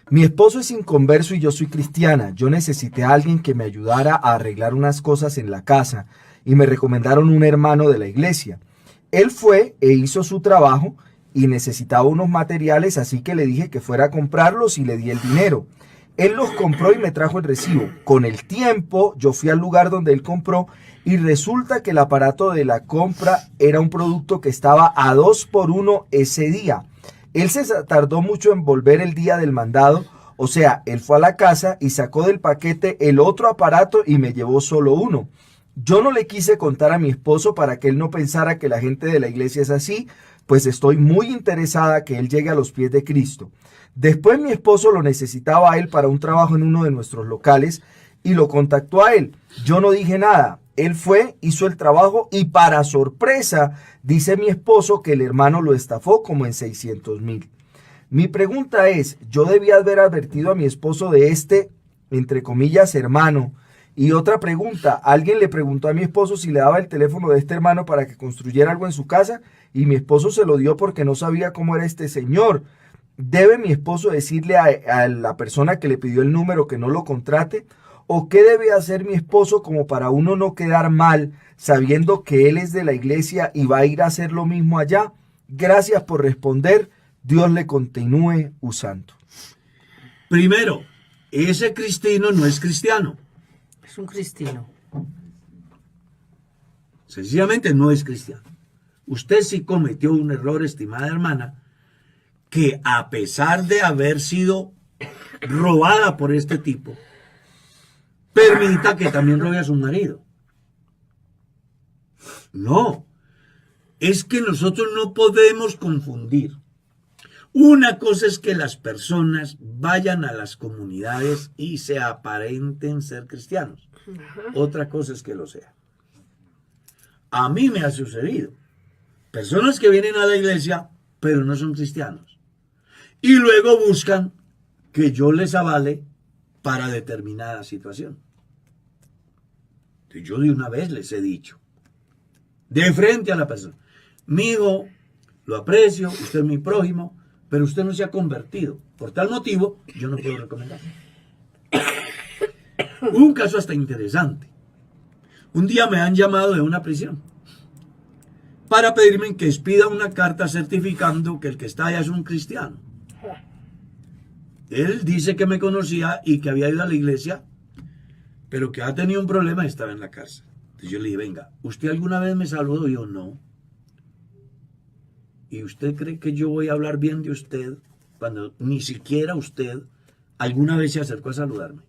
Mi esposo es inconverso y yo soy cristiana. Yo necesité a alguien que me ayudara a arreglar unas cosas en la casa y me recomendaron un hermano de la iglesia. Él fue e hizo su trabajo y necesitaba unos materiales, así que le dije que fuera a comprarlos y le di el dinero. Él los compró y me trajo el recibo. Con el tiempo yo fui al lugar donde él compró y resulta que el aparato de la compra era un producto que estaba a 2 por 1 ese día. Él se tardó mucho en volver el día del mandado, o sea, él fue a la casa y sacó del paquete el otro aparato y me llevó solo uno. Yo no le quise contar a mi esposo para que él no pensara que la gente de la iglesia es así, pues estoy muy interesada que él llegue a los pies de Cristo. Después mi esposo lo necesitaba a él para un trabajo en uno de nuestros locales y lo contactó a él. Yo no dije nada. Él fue, hizo el trabajo y para sorpresa, dice mi esposo que el hermano lo estafó como en 600,000. Mi pregunta es, ¿yo debía haber advertido a mi esposo de este, entre comillas, hermano? Y otra pregunta, alguien le preguntó a mi esposo si le daba el teléfono de este hermano para que construyera algo en su casa y mi esposo se lo dio porque no sabía cómo era este señor. ¿Debe mi esposo decirle a la persona que le pidió el número que no lo contrate? ¿O qué debe hacer mi esposo como para uno no quedar mal sabiendo que él es de la iglesia y va a ir a hacer lo mismo allá? Gracias por responder. Dios le continúe usando. Primero, ese cristino no es cristiano. Es un cristino. Sencillamente no es cristiano. Usted sí cometió un error, estimada hermana, que a pesar de haber sido robada por este tipo, permita que también robe a su marido. No, es que nosotros no podemos confundir. Una cosa es que las personas vayan a las comunidades y se aparenten ser cristianos. Otra cosa es que lo sean. A mí me ha sucedido. Personas que vienen a la iglesia, pero no son cristianos. Y luego buscan que yo les avale para determinada situación. Yo de una vez les he dicho, de frente a la persona, mi hijo, lo aprecio, usted es mi prójimo, pero usted no se ha convertido. Por tal motivo, yo no puedo recomendar. Un caso hasta interesante. Un día me han llamado de una prisión para pedirme que expida una carta certificando que el que está allá es un cristiano. Él dice que me conocía y que había ido a la iglesia, pero que ha tenido un problema y estaba en la cárcel. Entonces yo le dije, venga, ¿usted alguna vez me saludó? Y yo, no. ¿Y usted cree que yo voy a hablar bien de usted cuando ni siquiera usted alguna vez se acercó a saludarme?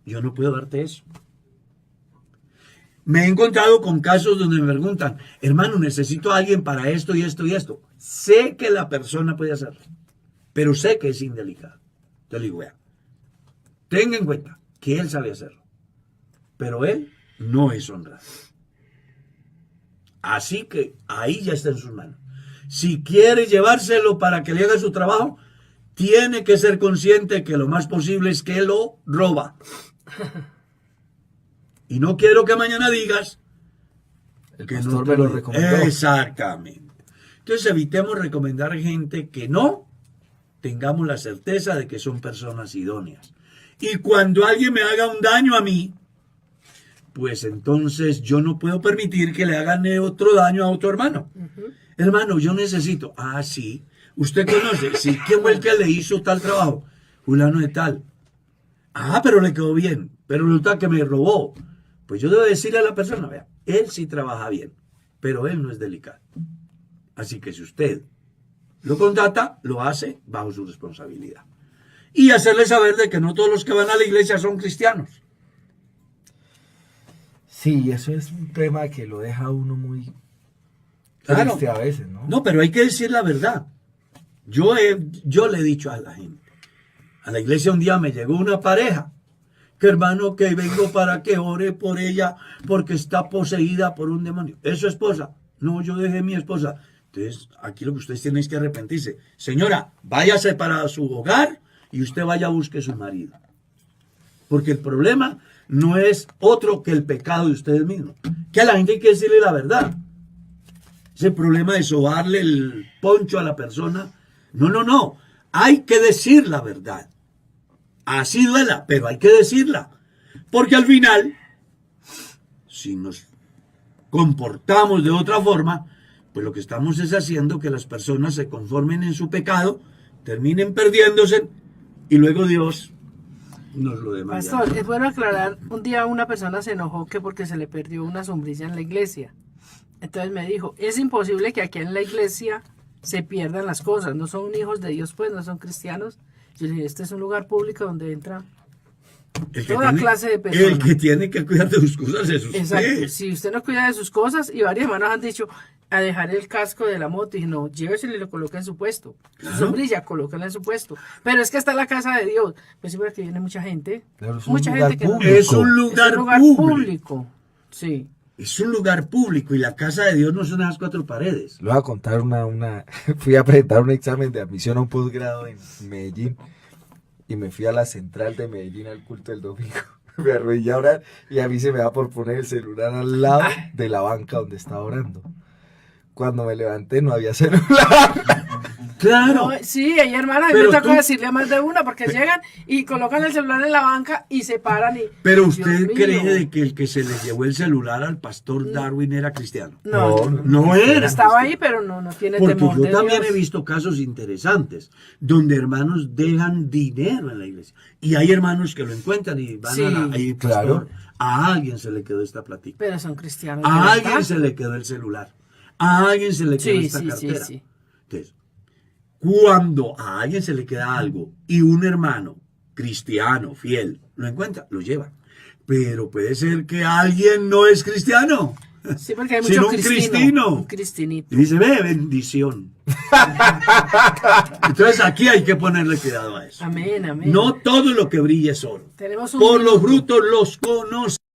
Yo no puedo darte eso. Me he encontrado con casos donde me preguntan, hermano, necesito a alguien para esto y esto y esto. Sé que la persona puede hacerlo, pero sé que es indelicado. Entonces le digo, vea, tenga en cuenta que él sabe hacerlo, pero él no es honrado. Así que ahí ya está en sus manos. Si quiere llevárselo para que le haga su trabajo, tiene que ser consciente que lo más posible es que lo roba. Y no quiero que mañana digas El que pastor no me lo recomendó. Exactamente. Entonces evitemos recomendar gente que no tengamos la certeza de que son personas idóneas. Y cuando alguien me haga un daño a mí, pues entonces yo no puedo permitir que le hagan otro daño a otro hermano. Hermano, yo necesito. Ah, sí. Usted conoce. Sí, ¿quién fue el que le hizo tal trabajo? Fulano de tal. Ah, pero le quedó bien. Pero resulta que me robó. Pues yo debo decirle a la persona, vea, él sí trabaja bien, pero él no es delicado. Así que si usted lo contrata, lo hace bajo su responsabilidad. Y hacerle saber de que no todos los que van a la iglesia son cristianos. Sí, eso es un tema que lo deja a uno muy Claro. triste a veces, ¿no? No, pero hay que decir la verdad. Yo le he dicho a la gente. A la iglesia un día me llegó una pareja. Que hermano, que vengo para que ore por ella porque está poseída por un demonio. ¿Es su esposa? No, yo dejé a mi esposa. Entonces, aquí lo que ustedes tienen es que arrepentirse. Señora, váyase para su hogar y usted vaya a buscar a su marido. Porque el problema no es otro que el pecado de ustedes mismos. Que a la gente hay que decirle la verdad. Ese problema de sobarle el poncho a la persona. No. Hay que decir la verdad. Así duela, pero hay que decirla. Porque al final, si nos comportamos de otra forma, pues lo que estamos es haciendo que las personas se conformen en su pecado, terminen perdiéndose y luego Dios nos lo demanda. Pastor, es bueno aclarar, un día una persona se enojó que porque se le perdió una sombrilla en la iglesia. Entonces me dijo, es imposible que aquí en la iglesia se pierdan las cosas, no son hijos de Dios, pues no son cristianos. Yo le dije, este es un lugar público donde entra toda clase de personas. El que tiene que cuidar de sus cosas es usted. Exacto, si usted no cuida de sus cosas, y varios hermanos han dicho, a dejar el casco de la moto, y dije, no, lléveselo y lo coloca en su puesto. Claro. Su sombrilla, colócala en su puesto. Pero es que está la casa de Dios. Pues sí, porque viene mucha gente. Claro, es un Mucha lugar gente que no. público. Es un lugar público. Sí. Es un lugar público y la casa de Dios no son esas cuatro paredes. Le voy a contar fui a presentar un examen de admisión a un posgrado en Medellín y me fui a la central de Medellín al culto del domingo. Me arrodillé a orar y a mí se me va por poner el celular al lado de la banca donde estaba orando. Cuando me levanté no había celular. Claro. No, sí, hay hermanas, a mí Pero me toca tú- decirle a más de una, porque llegan y colocan el celular en la banca y se paran y... Pero Dios usted mío. cree de que el que se le llevó el celular al pastor Darwin era cristiano. No, No era. estaba ahí, cristiano. pero no tiene Porque temor yo de también Dios. he visto casos interesantes donde hermanos dejan dinero en la iglesia y hay hermanos que lo encuentran y van Sí. ahí, Claro. a alguien se le quedó esta platica, Pero son cristianos. de a verdad. alguien se le quedó el celular, a alguien se le quedó Sí, esta sí, sí, cartera. sí. Entonces, cuando a alguien se le queda algo y un hermano cristiano, fiel, lo encuentra, lo lleva. Pero puede ser que alguien no es cristiano. Sí, porque hay Sino mucho un cristino. cristino. Un cristinito. Y dice, ve, bendición. Entonces aquí hay que ponerle cuidado a eso. Amén, amén. No todo lo que brilla es oro. Tenemos un Por los minuto. frutos los conoce.